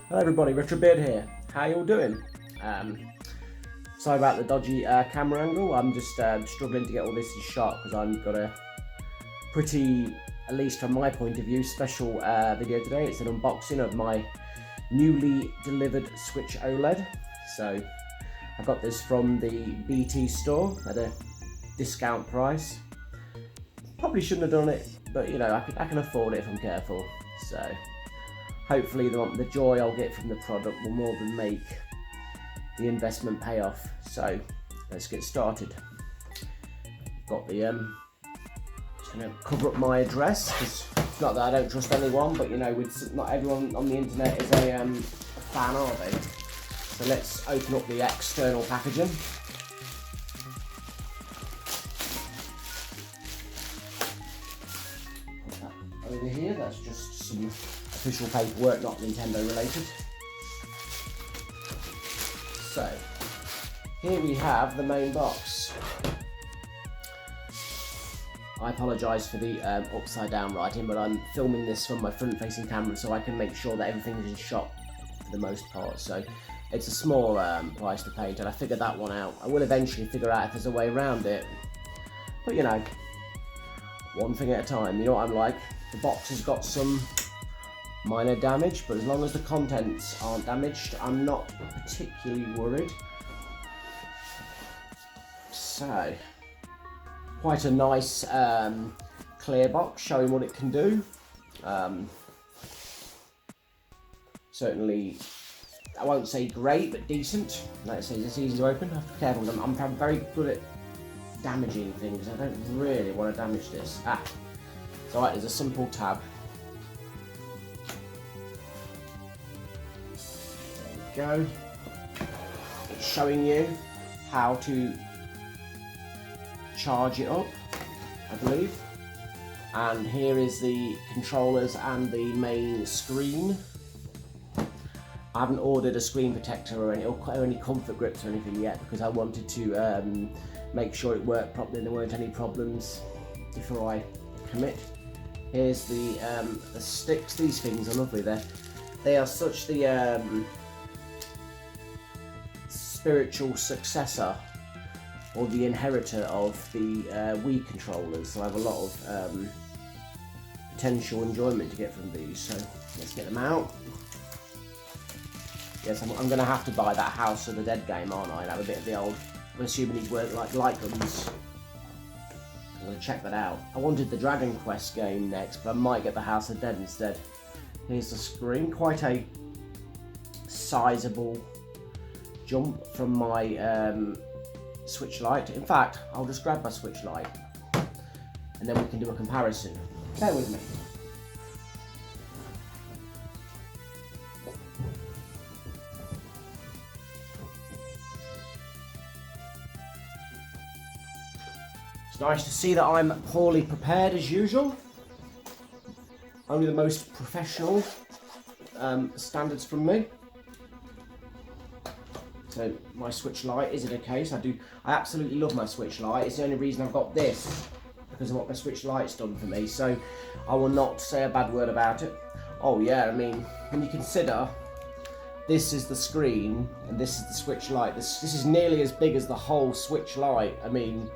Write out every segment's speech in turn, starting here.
Hello everybody, Richard Beard here. How you all doing? Sorry about the dodgy camera angle. I'm just struggling to get all this in shot because I've got a pretty, at least from my point of view, special video today. It's an unboxing of my newly delivered Switch OLED. So I got this from the BT store at a discount price. Probably shouldn't have done it, but you know, I can afford it if I'm careful. So hopefully the joy I'll get from the product will more than make the investment pay off. So let's get started. Got the just gonna cover up my address because it's not that I don't trust anyone, but you know, not everyone on the internet is a fan, are they? So let's open up the external packaging. Put that over here. That's just some official paperwork, not Nintendo related. So here we have the main box. I apologise for the upside down writing, but I'm filming this from my front facing camera so I can make sure that everything is in shot for the most part. So it's a small price to pay, and I figured that one out. I will eventually figure out if there's a way around it, but you know, one thing at a time. You know what I'm like. The box has got some minor damage, but as long as the contents aren't damaged, I'm not particularly worried. So, quite a nice clear box showing what it can do. Certainly, I won't say great, but decent. Like I say, it's easy to open. I have to be careful. I'm very good at damaging things. I don't really want to damage this. It's alright, there's a simple tab. Go. It's showing you how to charge it up, I believe. And here is the controllers and the main screen. I haven't ordered a screen protector or any comfort grips or anything yet because I wanted to make sure it worked properly and there weren't any problems before I commit. Here's the sticks. These things are lovely. They are such the spiritual successor or the inheritor of the Wii controllers, so I have a lot of potential enjoyment to get from these. So let's get them out. Yes, I'm going to have to buy that House of the Dead game, aren't I? Have a bit of the old. I'm assuming these work like light guns. I'm going to check that out. I wanted the Dragon Quest game next, but I might get the House of the Dead instead. Here's the screen. Quite a sizable jump from my Switch Lite. In fact, I'll just grab my Switch Lite and then we can do a comparison. Bear with me. It's nice to see that I'm poorly prepared as usual. Only the most professional standards from me. So my Switch Lite is in a case. I absolutely love my Switch Lite. It's the only reason I've got this, because of what my Switch Lite's done for me. So I will not say a bad word about it. Oh yeah, I mean, when you consider this is the screen and this is the Switch Lite, this is nearly as big as the whole Switch Lite. I mean,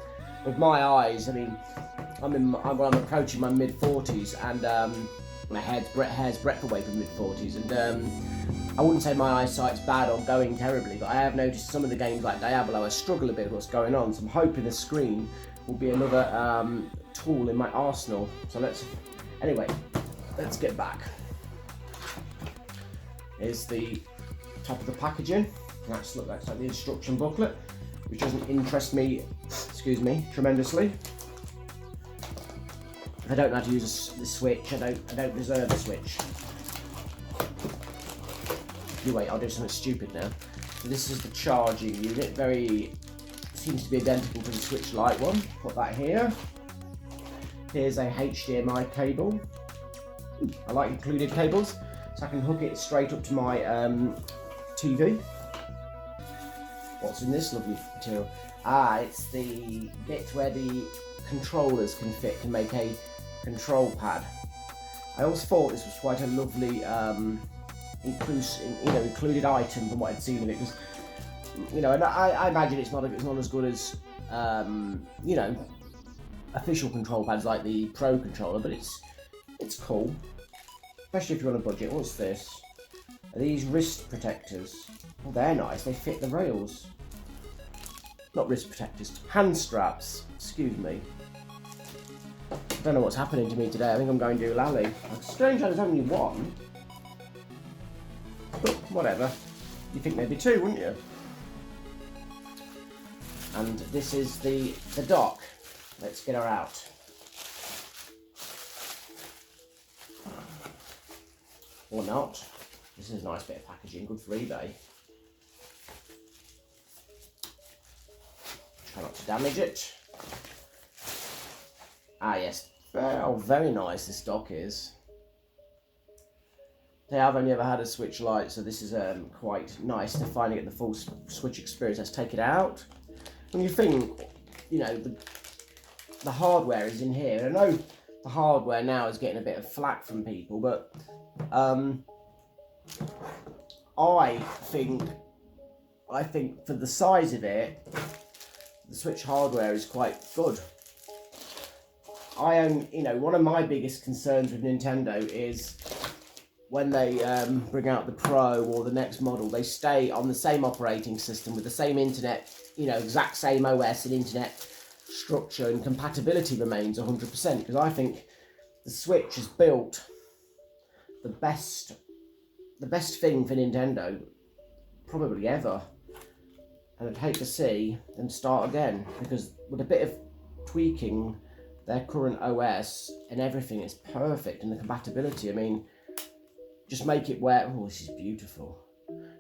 with my eyes, I mean, I'm approaching my mid-40s and my hair's breadth away from mid-40s, and I wouldn't say my eyesight's bad or going terribly, but I have noticed some of the games like Diablo, I struggle a bit with what's going on, so I'm hoping the screen will be another tool in my arsenal. So let's get back. Here's the top of the packaging. That's like the instruction booklet, which doesn't interest me, tremendously. If I don't know how to use the Switch, I don't deserve a Switch. Anyway, I'll do something stupid now. So this is the charging unit. Seems to be identical to the Switch Lite one. Put that here. Here's a HDMI cable. I like included cables, so I can hook it straight up to my TV. What's in this lovely material? It's the bit where the controllers can fit to make a control pad. I always thought this was quite a lovely included item from what I'd seen of it, because and I imagine it's not as good as official control pads like the Pro controller, but it's cool, especially if you're on a budget. What's this? Are these wrist protectors? Oh, they're nice. They fit the rails. Not wrist protectors, hand straps. Excuse me. I don't know what's happening to me today. I think I'm going doolally. It's strange that there's only one. But whatever. You'd think there'd be two, wouldn't you? And this is the dock. Let's get her out. Or not. This is a nice bit of packaging, good for eBay. Try not to damage it. Ah yes, very nice this dock is. I've only ever had a Switch Lite, so this is quite nice to finally get the full Switch experience. Let's take it out. When you think, the hardware is in here. I know the hardware now is getting a bit of flack from people, but I think for the size of it, the Switch hardware is quite good. One of my biggest concerns with Nintendo is when they bring out the Pro or the next model, they stay on the same operating system with the same internet, exact same OS and internet structure, and compatibility remains 100%, because I think the Switch has built the best thing for Nintendo probably ever, and I'd hate to see them start again, because with a bit of tweaking their current OS and everything is perfect, and the compatibility, I mean, just make it where, oh, this is beautiful,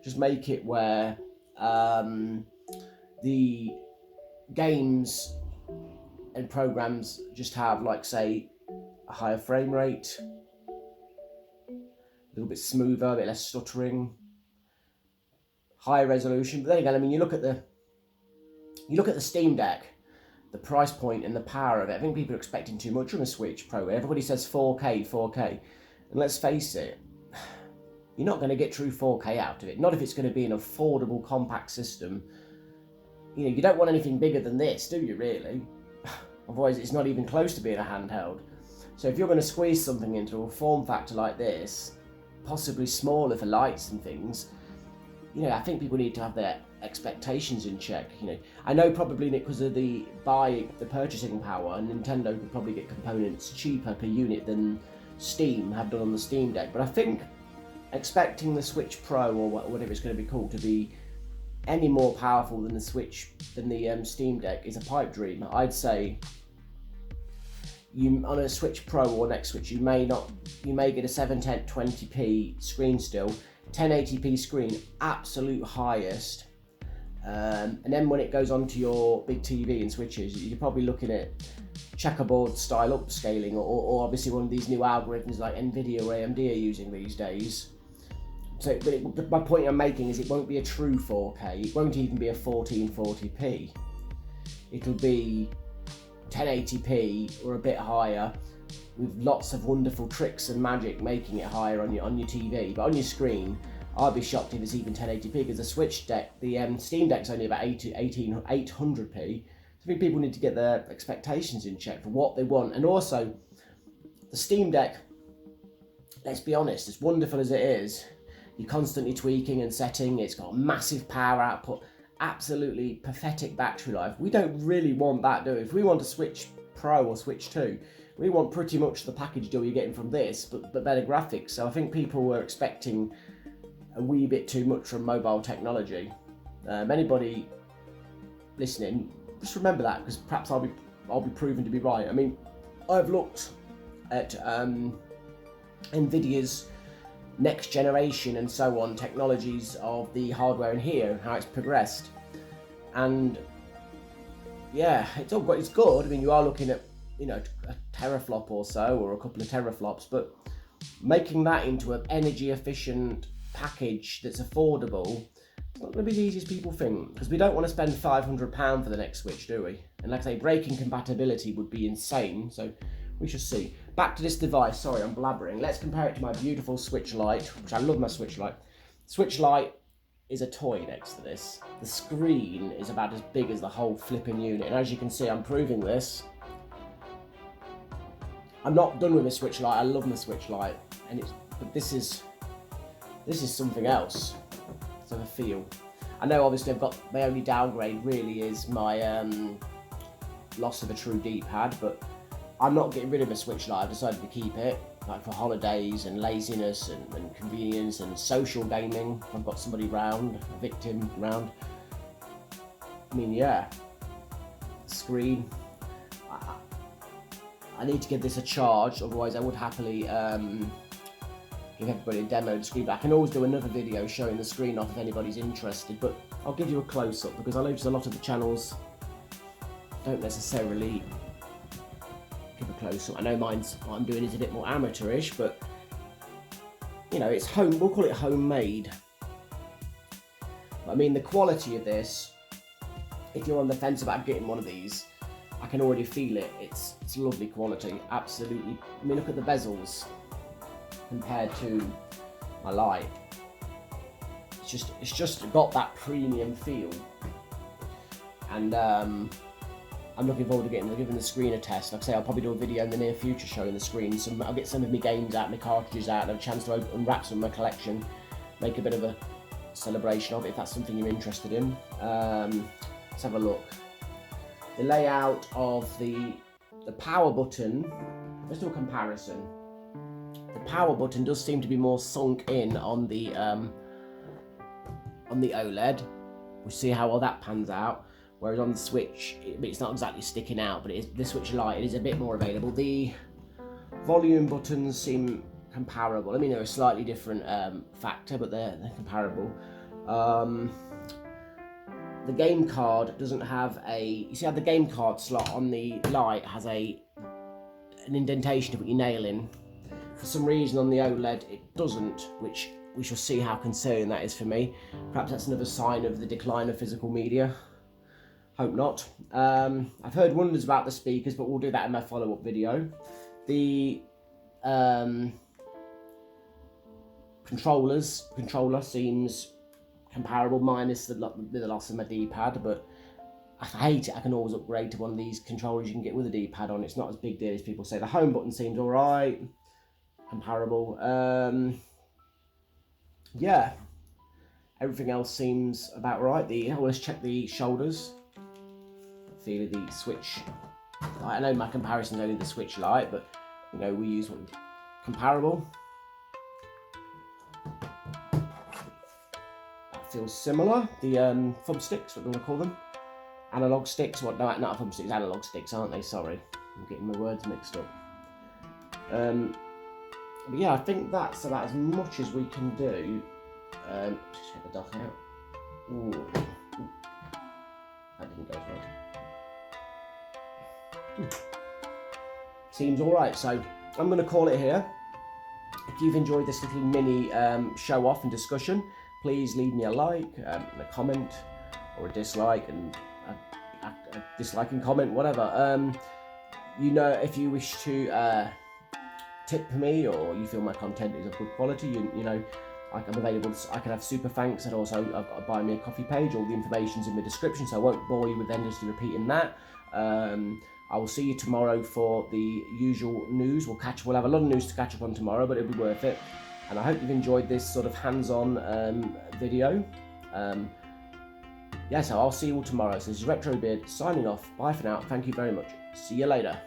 just make it where the games and programs just have, like, say, a higher frame rate, a little bit smoother, a bit less stuttering, higher resolution. But then again, I mean, you look at the Steam Deck, the price point and the power of it. I think people are expecting too much from a Switch Pro. Everybody says 4K, and let's face it, you're not going to get true 4K out of it. Not if it's going to be an affordable, compact system. You don't want anything bigger than this, do you, really? Otherwise, it's not even close to being a handheld. So if you're going to squeeze something into a form factor like this, possibly smaller for lights and things, I think people need to have their expectations in check. I know probably because of the purchasing power, Nintendo could probably get components cheaper per unit than Steam have done on the Steam Deck, but I think expecting the Switch Pro or whatever it's going to be called to be any more powerful than the Steam Deck is a pipe dream. I'd say on a Switch Pro or next Switch, you may get a 720p screen still, 1080p screen, absolute highest, and then when it goes onto your big TV and switches, you're probably looking at checkerboard style upscaling, or obviously one of these new algorithms like Nvidia or AMD are using these days. So, but my point I'm making is it won't be a true 4K. It won't even be a 1440p. It'll be 1080p or a bit higher, with lots of wonderful tricks and magic making it higher on your TV. But on your screen, I'd be shocked if it's even 1080p, because the Switch Deck, the Steam Deck's only about 800p. So I think people need to get their expectations in check for what they want. And also, the Steam Deck, let's be honest, as wonderful as it is, you're constantly tweaking and setting. It's got massive power output, absolutely pathetic battery life. We don't really want that, do we? If we want a Switch Pro or Switch 2, we want pretty much the package deal you're getting from this, but better graphics. So I think people were expecting a wee bit too much from mobile technology. Anybody listening, just remember that, because perhaps I'll be proven to be right. I mean, I've looked at Nvidia's next generation and so on technologies of the hardware in here and how it's progressed, and yeah, it's good. I mean, you are looking at a teraflop or so, or a couple of teraflops, but making that into an energy efficient package that's affordable, it's not going to be as easy as people think, because we don't want to spend £500 for the next Switch, do we? And like I say, breaking compatibility would be insane, so we shall see. back to this device. Sorry, I'm blabbering. Let's compare it to my beautiful Switch Lite, which I love my Switch Lite. Switch Lite is a toy next to this. The screen is about as big as the whole flipping unit, and as you can see, I'm proving this. I'm not done with my Switch Lite. I love my Switch Lite, but this is something else. It's like a feel. I know obviously my only downgrade really is my loss of a true D-pad, but I'm not getting rid of my Switch Lite. I've decided to keep it, like for holidays and laziness and convenience and social gaming. If I've got somebody round, a victim round. I mean, yeah, screen. I need to give this a charge, otherwise I would happily give everybody a demo of the screen. But I can always do another video showing the screen off if anybody's interested, but I'll give you a close-up because I notice a lot of the channels don't necessarily give a close-up. I know what I'm doing is a bit more amateurish, but you know, it's we'll call it homemade. But I mean, the quality of this, if you're on the fence about getting one of these, I can already feel it. It's lovely quality, absolutely. I mean, look at the bezels compared to my Lite. It's just got that premium feel, and I'm looking forward to giving the screen a test. Like I say, I'll probably do a video in the near future showing the screen. I'll get some of my games out, my cartridges out, and have a chance to unwrap some of my collection, make a bit of a celebration of it if that's something you're interested in. Let's have a look. The layout of the power button, let's do a comparison. The power button does seem to be more sunk in on the OLED. We'll see how well that pans out. Whereas on the Switch, it's not exactly sticking out, but the Switch Lite, it is a bit more available. The volume buttons seem comparable. I mean, they're a slightly different factor, but they're comparable. The game card doesn't have you see how the game card slot on the Lite has an indentation to put your nail in. For some reason on the OLED it doesn't, which we shall see how concerning that is for me. Perhaps that's another sign of the decline of physical media. Hope not. I've heard wonders about the speakers, but we'll do that in my follow-up video. The controller seems comparable, minus the loss of my D-pad, but I hate it. I can always upgrade to one of these controllers you can get with a D-pad on. It's not as big deal as people say. The home button seems alright, comparable. Yeah, everything else seems about right. Let's check the shoulders. Feel of the Switch. I know my comparison is only the Switch Lite, but you know, we use one comparable. Feels similar. The thumbsticks, what do you want to call them? Analog sticks. What? No, not thumbsticks. Analog sticks, aren't they? Sorry, I'm getting my words mixed up. But yeah, I think that's about as much as we can do. Just check the dock out. Ooh. That didn't go well. Seems all right. So I'm going to call it here. If you've enjoyed this little mini show off and discussion, please leave me a like, and a comment, or a dislike, and a disliking comment, whatever. You know, if you wish to tip me, or you feel my content is of good quality, you know, I'm available. I can have super thanks, and also I've got a buy me a coffee page. All the information's in the description, so I won't bore you with endlessly repeating that. I will see you tomorrow for the usual news. We'll have a lot of news to catch up on tomorrow, but it'll be worth it. And I hope you've enjoyed this sort of hands-on video. Yeah, so I'll see you all tomorrow. So this is Retro Beard signing off. Bye for now. Thank you very much. See you later.